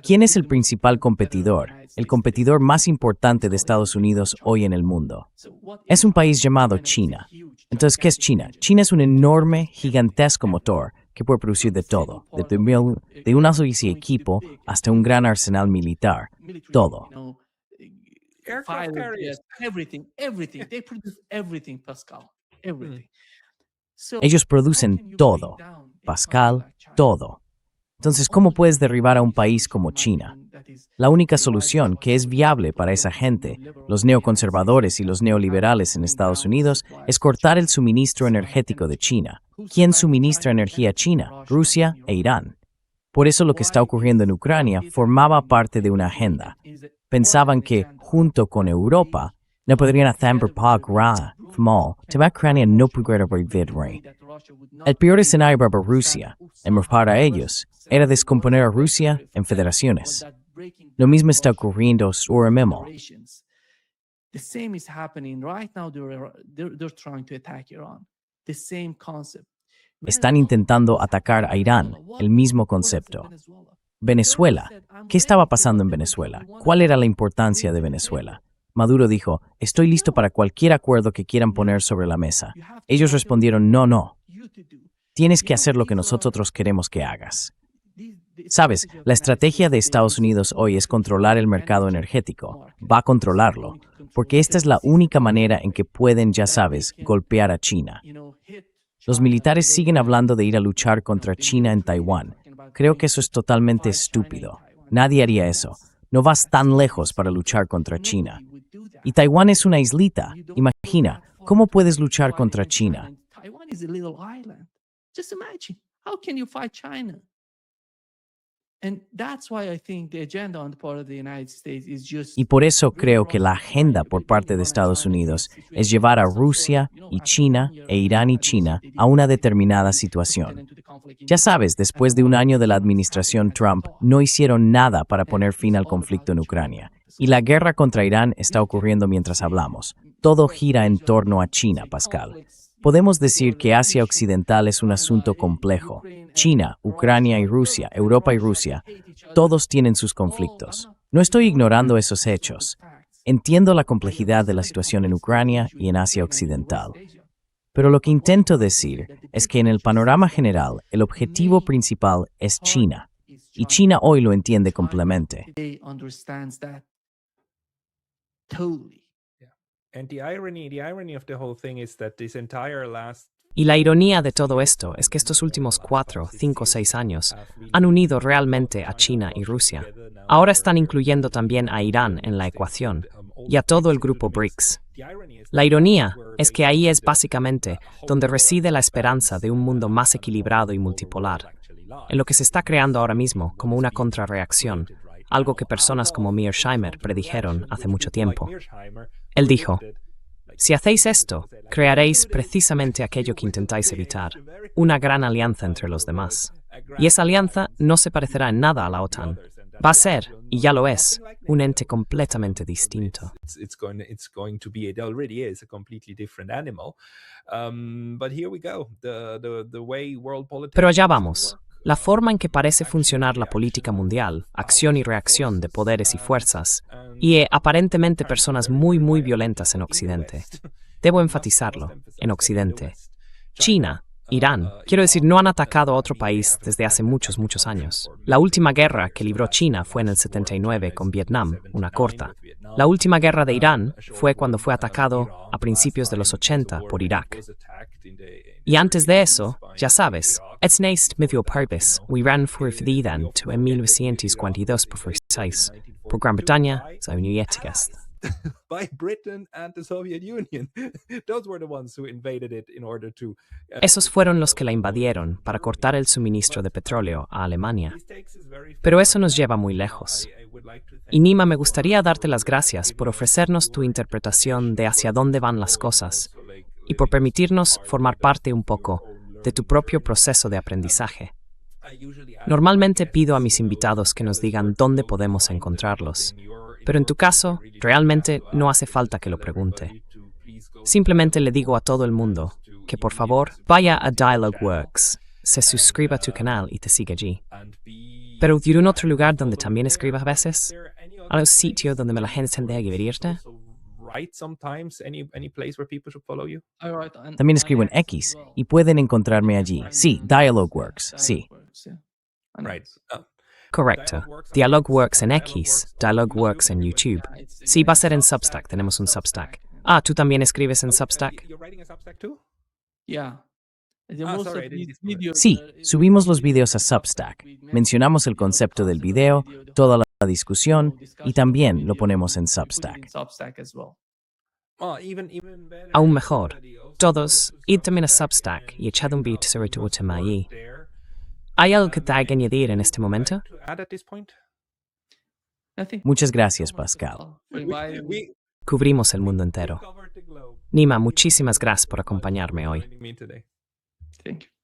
¿Quién es el principal competidor, el competidor más importante de Estados Unidos hoy en el mundo? Es un país llamado China. Entonces, ¿qué es China? China es un enorme, gigantesco motor que puede producir de todo, de un auxiliar equipo hasta un gran arsenal militar. Todo. Aircraft carriers. Everything. They produce everything, Pascal. Everything. So, Ellos how producen can you todo, bring down a Pascal, country like China? todo. Entonces, ¿cómo puedes derribar a un país como China? La única solución que es viable para esa gente, los neoconservadores y los neoliberales en Estados Unidos, es cortar el suministro energético de China. ¿Quién suministra energía a China? Rusia e Irán. Por eso lo que está ocurriendo en Ucrania formaba parte de una agenda. Pensaban que, junto con Europa, no podrían hacer Ucrania no pudiera vivir. El peor escenario para Rusia, para ellos, era descomponer a Rusia en federaciones. Lo mismo está ocurriendo ahora mismo. The same is happening right now. They're trying to attack Iran. The same concept. Están intentando atacar a Irán, el mismo concepto. Venezuela. ¿Qué estaba pasando en Venezuela? ¿Cuál era la importancia de Venezuela? Maduro dijo, estoy listo para cualquier acuerdo que quieran poner sobre la mesa. Ellos respondieron, no. Tienes que hacer lo que nosotros queremos que hagas. Sabes, la estrategia de Estados Unidos hoy es controlar el mercado energético. Va a controlarlo, porque esta es la única manera en que pueden, ya sabes, golpear a China. Los militares siguen hablando de ir a luchar contra China en Taiwán. Creo que eso es totalmente estúpido. Nadie haría eso. No vas tan lejos para luchar contra China. Y Taiwán es una islita. Imagina, ¿cómo puedes luchar contra China? Taiwan is a little island. Just imagine, how can you fight China? And that's why I think the agenda on the part of the United States is just. Y por eso creo que la agenda por parte de Estados Unidos es llevar a Rusia y China, e Irán y China, a una determinada situación. Ya sabes, después de un año de la administración Trump, no hicieron nada para poner fin al conflicto en Ucrania. Y la guerra contra Irán está ocurriendo mientras hablamos. Todo gira en torno a China, Pascal. Podemos decir que Asia Occidental es un asunto complejo. China, Ucrania y Rusia, Europa y Rusia, todos tienen sus conflictos. No estoy ignorando esos hechos. Entiendo la complejidad de la situación en Ucrania y en Asia Occidental. Pero lo que intento decir es que en el panorama general, el objetivo principal es China. Y China hoy lo entiende completamente. They understands that totally. And the irony of the whole thing is that this entire last Y la ironía de todo esto es que estos últimos 4, 5, 6 años han unido realmente a China y Rusia. Ahora están incluyendo también a Irán en la ecuación y a todo el grupo BRICS. La ironía es que ahí es básicamente donde reside la esperanza de un mundo más equilibrado y multipolar, en lo que se está creando ahora mismo como una contrarreacción, algo que personas como Mearsheimer predijeron hace mucho tiempo. Él dijo, si hacéis esto, crearéis precisamente aquello que intentáis evitar, una gran alianza entre los demás. Y esa alianza no se parecerá en nada a la OTAN. Va a ser, y ya lo es, un ente completamente distinto. it's going to be, it already is a completely different animal. But here we go. The way world politics. Pero allá vamos. La forma en que parece funcionar la política mundial, acción y reacción de poderes y fuerzas, y aparentemente personas muy violentas en Occidente. Debo enfatizarlo, en Occidente. China, Irán, quiero decir, no han atacado a otro país desde hace muchos años. La última guerra que libró China fue en el 79 con Vietnam, una corta. La última guerra de Irán fue cuando fue atacado a principios de los 80 por Irak. Y antes de eso, ya sabes, it's neist mivio purpose, we ran for then to 1942 precis, por Gran Bretaña, Soviéticas. By Britain and the Soviet Union. Those were the ones who invaded it in order to. Esos fueron los que la invadieron para cortar el suministro de petróleo a Alemania. Pero eso nos lleva muy lejos. Y Nima, me gustaría darte las gracias por ofrecernos tu interpretación de hacia dónde van las cosas y por permitirnos formar parte un poco de tu propio proceso de aprendizaje. Normalmente pido a mis invitados que nos digan dónde podemos encontrarlos, pero en tu caso, realmente no hace falta que lo pregunte. Simplemente le digo a todo el mundo que por favor vaya a Dialogueworks se suscriba a tu canal y te siga allí. and be Pero ¿hay un otro lugar donde también escribas a veces? Is there any other ¿Algún sitio donde me la gente se deje divertirte? also write sometimes? Any place where people should follow you? I write on- También on escribo en as X well. y pueden encontrarme allí. Sí, Dialogueworks, sí. Dialogworks, yeah. On Right. X. Correcto. Dialogworks en X, Dialogworks en YouTube. Yeah, it's Sí, va a ser en in Substack, tenemos un Substack. and- Ah, ¿tú también escribes en Oh, Substack? you're writing a Substack too? Yeah. The Ah, most sorry, of I didn't these discover that. videos Sí, are- subimos los videos a Substack. Mencionamos el concepto del video, toda la discusión y también lo ponemos en Substack. Substack as well. Oh, even better. Aún mejor. Everybody also Todos, goes to id también a Substack Substack and y echad un check out bit sobre tu Hugo's tema work allí. there. ¿Hay algo que te haga añadir en este momento? To add at this point? Nothing. Muchas gracias, Pascal. For inviting me. We Cubrimos el mundo entero. covered the globe. Nima, muchísimas gracias por acompañarme hoy. Joining me today. Thank you.